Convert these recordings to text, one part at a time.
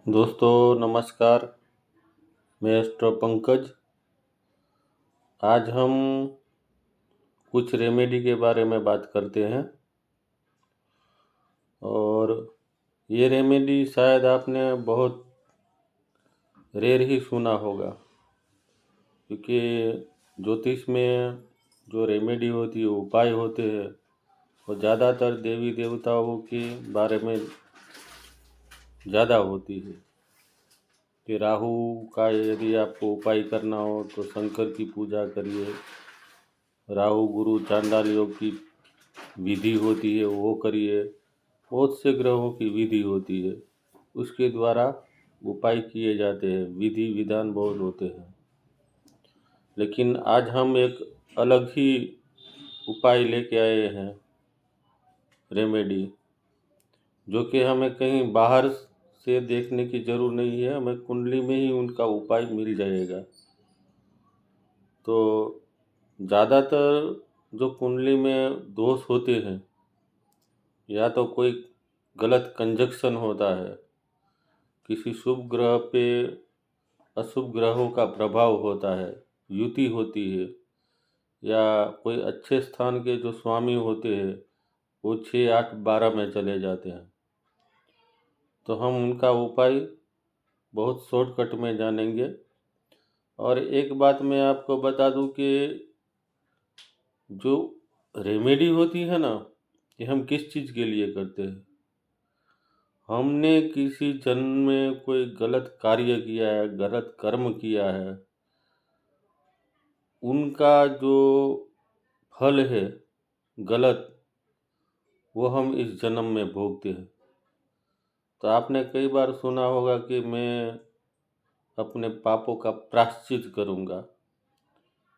दोस्तों नमस्कार। मैं एस्ट्रो पंकज। आज हम कुछ रेमेडी के बारे में बात करते हैं और ये रेमेडी शायद आपने बहुत रेयर ही सुना होगा, क्योंकि ज्योतिष में जो रेमेडी होती है, उपाय होते हैं, वो ज़्यादातर देवी देवताओं के बारे में ज़्यादा होती है। कि राहु का यदि आपको उपाय करना हो तो शंकर की पूजा करिए। राहु गुरु चांडाल योग की विधि होती है, वो करिए। बहुत से ग्रहों की विधि होती है, उसके द्वारा उपाय किए जाते हैं। विधि विधान बहुत होते हैं, लेकिन आज हम एक अलग ही उपाय लेके आए हैं, रेमेडी, जो कि हमें कहीं बाहर से देखने की जरूरत नहीं है। हमें कुंडली में ही उनका उपाय मिल जाएगा। तो ज़्यादातर जो कुंडली में दोष होते हैं, या तो कोई गलत कंजक्शन होता है, किसी शुभ ग्रह पे अशुभ ग्रहों का प्रभाव होता है, युति होती है, या कोई अच्छे स्थान के जो स्वामी होते हैं वो 6, 8, 12 में चले जाते हैं, तो हम उनका उपाय बहुत शॉर्टकट में जानेंगे। और एक बात मैं आपको बता दूं कि जो रेमेडी होती है ना, कि हम किस चीज़ के लिए करते हैं। हमने किसी जन्म में कोई गलत कार्य किया है, गलत कर्म किया है, उनका जो फल है गलत, वो हम इस जन्म में भोगते हैं। तो आपने कई बार सुना होगा कि मैं अपने पापों का प्रायश्चित करूँगा।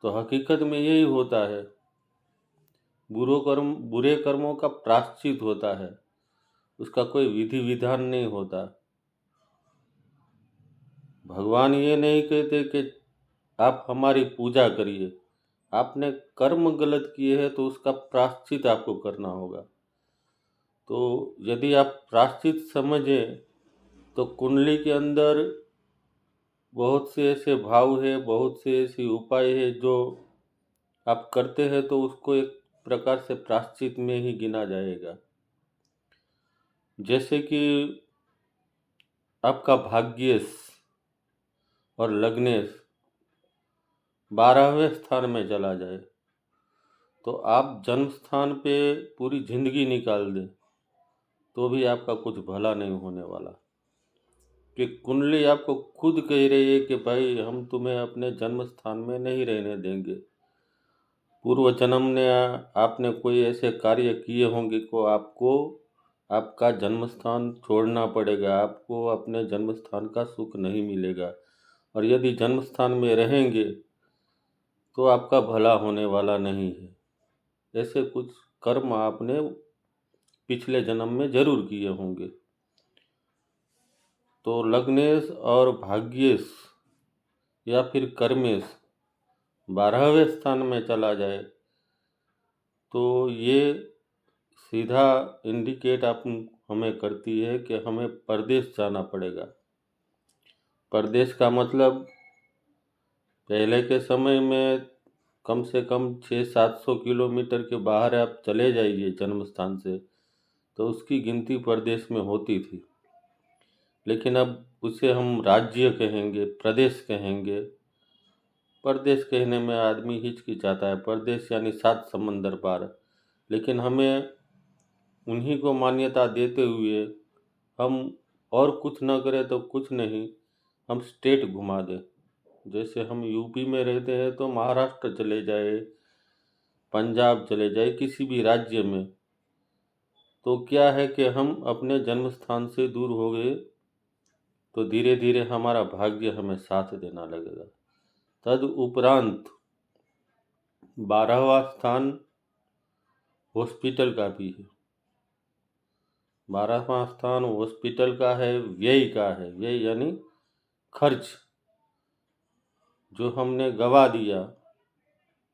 तो हकीकत में यही होता है, बुरे कर्मों का प्रायश्चित होता है, उसका कोई विधि विधान नहीं होता। भगवान ये नहीं कहते कि आप हमारी पूजा करिए। आपने कर्म गलत किए हैं तो उसका प्रायश्चित आपको करना होगा। तो यदि आप प्रायश्चित समझें तो कुंडली के अंदर बहुत से ऐसे भाव है, बहुत से ऐसे उपाय है जो आप करते हैं तो उसको एक प्रकार से प्रायश्चित में ही गिना जाएगा। जैसे कि आपका भाग्येश और लग्नेश 12वें स्थान में चला जाए, तो आप जन्म स्थान पे पूरी जिंदगी निकाल दें तो भी आपका कुछ भला नहीं होने वाला। कि कुंडली आपको खुद कह रही है कि भाई हम तुम्हें अपने जन्म स्थान में नहीं रहने देंगे। पूर्व जन्म ने आपने कोई ऐसे कार्य किए होंगे को आपको आपका जन्म स्थान छोड़ना पड़ेगा। आपको अपने जन्म स्थान का सुख नहीं मिलेगा, और यदि जन्म स्थान में रहेंगे तो आपका भला होने वाला नहीं है। ऐसे कुछ कर्म आपने पिछले जन्म में जरूर किए होंगे। तो लग्नेश और भाग्येश या फिर कर्मेश 12वें स्थान में चला जाए तो ये सीधा इंडिकेट आप हमें करती है कि हमें परदेश जाना पड़ेगा। परदेश का मतलब पहले के समय में कम से कम 600-700 किलोमीटर के बाहर आप चले जाइए जन्म स्थान से, तो उसकी गिनती परदेश में होती थी। लेकिन अब उसे हम राज्य कहेंगे, प्रदेश कहेंगे। परदेश कहने में आदमी हिचकिचाता है, परदेश यानी 7 समंदर पार। लेकिन हमें उन्हीं को मान्यता देते हुए हम और कुछ न करें तो कुछ नहीं, हम स्टेट घुमा दें। जैसे हम यूपी में रहते हैं तो महाराष्ट्र चले जाए, पंजाब चले जाए, किसी भी राज्य में। तो क्या है कि हम अपने जन्म स्थान से दूर हो गए तो धीरे धीरे हमारा भाग्य हमें साथ देना लगेगा। तद उपरांत 12वां स्थान हॉस्पिटल का भी है। 12वां स्थान हॉस्पिटल का है, व्यय का है। व्यय यानी खर्च, जो हमने गवा दिया।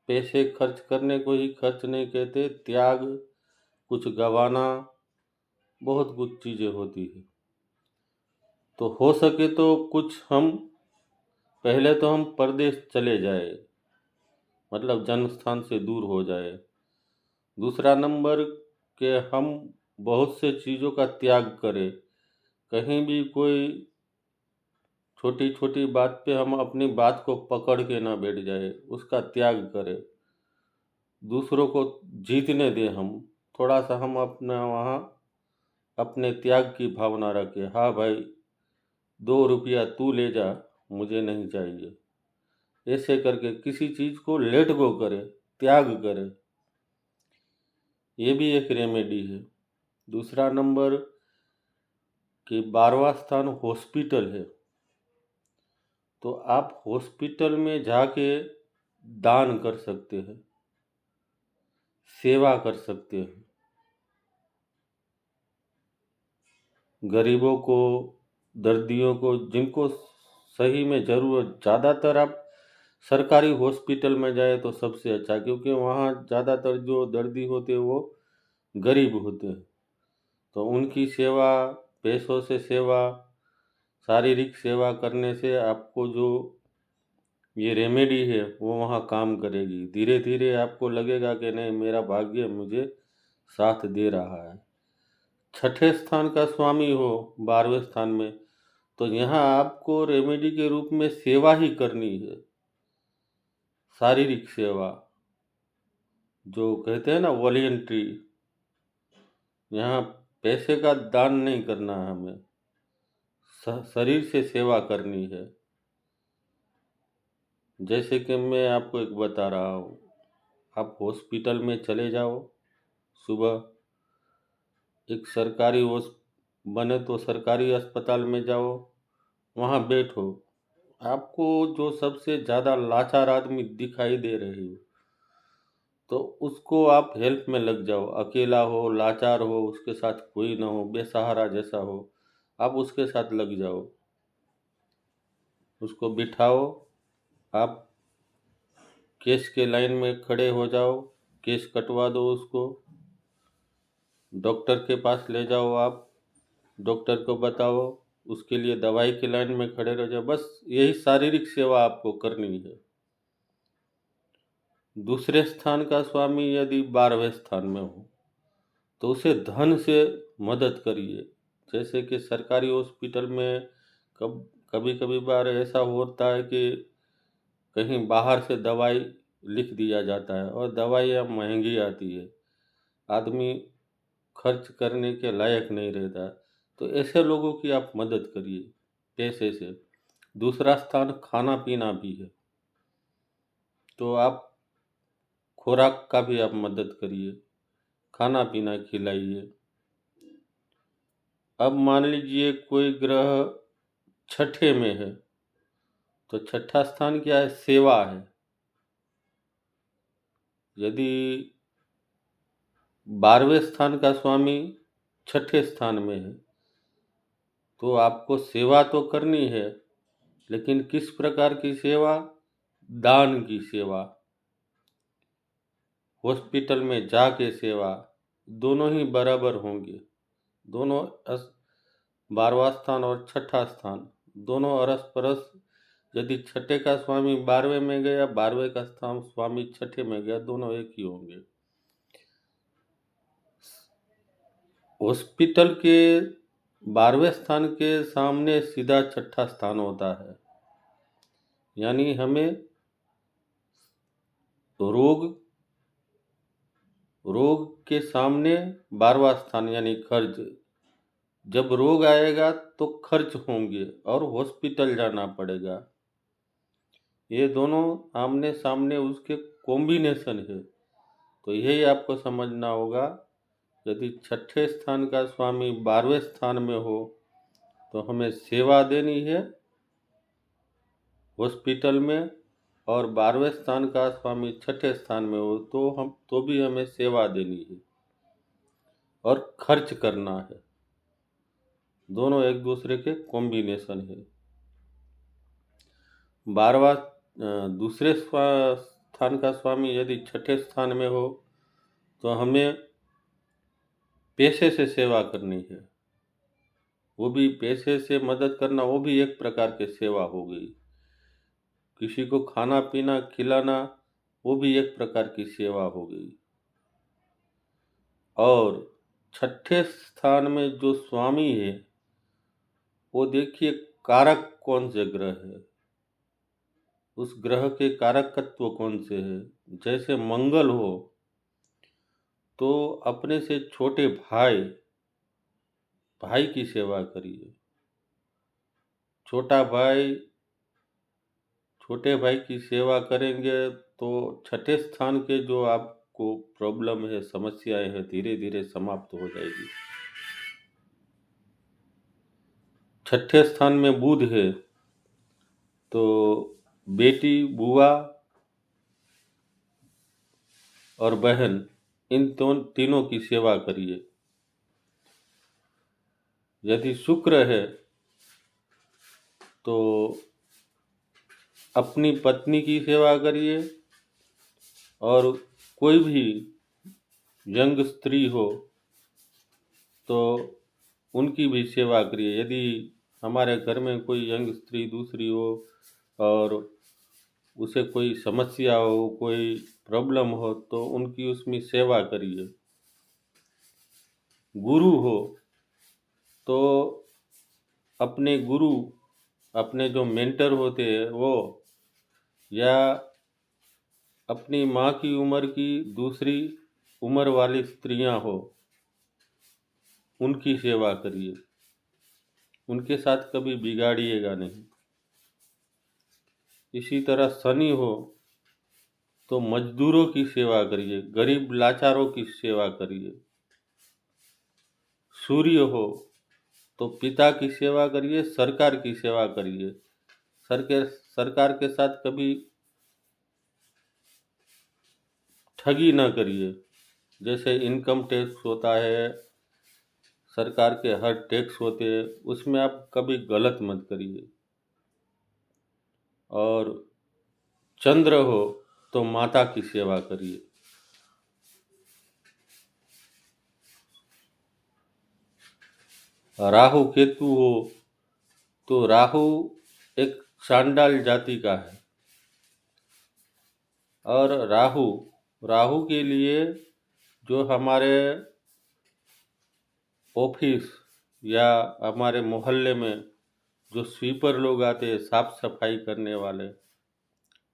पैसे खर्च करने को ही खर्च नहीं कहते, त्याग, कुछ गवाना, बहुत कुछ चीज़ें होती है। तो हो सके तो कुछ हम पहले तो हम परदेश चले जाए, मतलब जन्म स्थान से दूर हो जाए। दूसरा नंबर कि हम बहुत से चीज़ों का त्याग करें। कहीं भी कोई छोटी छोटी बात पे हम अपनी बात को पकड़ के ना बैठ जाए, उसका त्याग करें। दूसरों को जीतने दें हम। थोड़ा सा हम अपना वहाँ अपने त्याग की भावना रखें। हाँ भाई, 2 रुपया तू ले जा, मुझे नहीं चाहिए। ऐसे करके किसी चीज़ को लेट गो करें, त्याग करें। ये भी एक रेमेडी है। दूसरा नंबर कि 12वां स्थान हॉस्पिटल है, तो आप हॉस्पिटल में जाके दान कर सकते हैं, सेवा कर सकते हैं। गरीबों को, दर्दियों को, जिनको सही में ज़रूरत, ज़्यादातर आप सरकारी हॉस्पिटल में जाए तो सबसे अच्छा, क्योंकि वहाँ ज़्यादातर जो दर्दी होते हैं वो गरीब होते हैं। तो उनकी सेवा, पैसों से सेवा, शारीरिक सेवा करने से आपको जो ये रेमेडी है वो वहाँ काम करेगी। धीरे धीरे आपको लगेगा कि नहीं, मेरा भाग्य मुझे साथ दे रहा है। छठे स्थान का स्वामी हो 12वें स्थान में, तो यहाँ आपको रेमेडी के रूप में सेवा ही करनी है। शारीरिक सेवा, जो कहते हैं ना वॉलेंट्री, यहाँ पैसे का दान नहीं करना है हमें, शरीर से सेवा करनी है। जैसे कि मैं आपको एक बता रहा हूँ, आप हॉस्पिटल में चले जाओ, सुबह एक सरकारी बने तो सरकारी अस्पताल में जाओ, वहाँ बैठो। आपको जो सबसे ज़्यादा लाचार आदमी दिखाई दे रही हो, तो उसको आप हेल्प में लग जाओ। अकेला हो, लाचार हो, उसके साथ कोई ना हो, बेसहारा जैसा हो, आप उसके साथ लग जाओ। उसको बिठाओ, आप केस के लाइन में खड़े हो जाओ, केस कटवा दो उसको। डॉक्टर के पास ले जाओ आप, डॉक्टर को बताओ, उसके लिए दवाई की लाइन में खड़े रह जाओ। बस यही शारीरिक सेवा आपको करनी है। दूसरे स्थान का स्वामी यदि 12वें स्थान में हो, तो उसे धन से मदद करिए। जैसे कि सरकारी हॉस्पिटल में कभी कभी बार ऐसा होता है कि कहीं बाहर से दवाई लिख दिया जाता है और दवाइयाँ महंगी आती है, आदमी खर्च करने के लायक नहीं रहता। तो ऐसे लोगों की आप मदद करिए पैसे से। दूसरा स्थान खाना पीना भी है, तो आप खुराक का भी आप मदद करिए, खाना पीना खिलाइए। अब मान लीजिए कोई ग्रह छठे में है, तो छठा स्थान क्या है? सेवा है। यदि 12वें स्थान का स्वामी छठे स्थान में है, तो आपको सेवा तो करनी है, लेकिन किस प्रकार की सेवा? दान की सेवा, हॉस्पिटल में जाके सेवा, दोनों ही बराबर होंगे। दोनों 12वां स्थान और छठा स्थान दोनों अरस परस। यदि छठे का स्वामी 12वें में गया, 12वें का स्थान स्वामी छठे में गया, दोनों एक ही होंगे। हॉस्पिटल के 12वें स्थान के सामने सीधा छठा स्थान होता है, यानी हमें रोग रोग के सामने 12वां स्थान यानी खर्च। जब रोग आएगा तो खर्च होंगे और हॉस्पिटल जाना पड़ेगा। ये दोनों आमने सामने उसके कॉम्बिनेशन है। तो यही आपको समझना होगा। यदि छठे स्थान का स्वामी 12वें स्थान में हो, तो हमें सेवा देनी है हॉस्पिटल में, और 12वें स्थान का स्वामी छठे स्थान में हो तो भी हमें सेवा देनी है और खर्च करना है। दोनों एक दूसरे के कॉम्बिनेशन है। 12वां दूसरे स्थान का स्वामी यदि छठे स्थान में हो, तो हमें पैसे से सेवा करनी है। वो भी पैसे से मदद करना, वो भी एक प्रकार की सेवा हो गई। किसी को खाना पीना खिलाना, वो भी एक प्रकार की सेवा हो गई। और छठे स्थान में जो स्वामी है, वो देखिए कारक कौन से ग्रह है, उस ग्रह के कारकत्व कौन से है। जैसे मंगल हो तो अपने से छोटे भाई भाई की सेवा करिए। छोटा भाई छोटे भाई की सेवा करेंगे तो छठे स्थान के जो आपको प्रॉब्लम है, समस्याएं हैं, धीरे धीरे समाप्त हो जाएगी। छठे स्थान में बुध है तो बेटी, बुआ और बहन, इन तीनों की सेवा करिए। यदि शुक्र है तो अपनी पत्नी की सेवा करिए, और कोई भी यंग स्त्री हो तो उनकी भी सेवा करिए। यदि हमारे घर में कोई यंग स्त्री दूसरी हो और उसे कोई समस्या हो, कोई प्रॉब्लम हो, तो उनकी उसमें सेवा करिए। गुरु हो तो अपने गुरु, अपने जो मेंटर होते हैं वो, या अपनी माँ की उम्र की दूसरी उम्र वाली स्त्रियां हो, उनकी सेवा करिए। उनके साथ कभी बिगाड़िएगा नहीं। इसी तरह शनि हो तो मजदूरों की सेवा करिए, गरीब लाचारों की सेवा करिए। सूर्य हो तो पिता की सेवा करिए, सरकार की सेवा करिए। सरकार के साथ कभी ठगी ना करिए। जैसे इनकम टैक्स होता है, सरकार के हर टैक्स होते हैं, उसमें आप कभी गलत मत करिए। और चंद्र हो तो माता की सेवा करिए। राहु केतु हो तो राहु एक चांडाल जाति का है, और राहु राहु के लिए जो हमारे ऑफिस या हमारे मोहल्ले में जो स्वीपर लोग आते हैं, साफ सफाई करने वाले,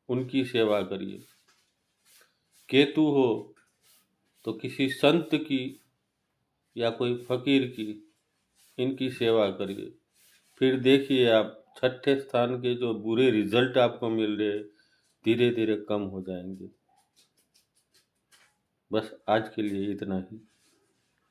उनकी सेवा करिए। केतु हो तो किसी संत की या कोई फकीर की, इनकी सेवा करिए। फिर देखिए आप छठे स्थान के जो बुरे रिजल्ट आपको मिल रहे हैं, धीरे धीरे कम हो जाएंगे। बस आज के लिए इतना ही।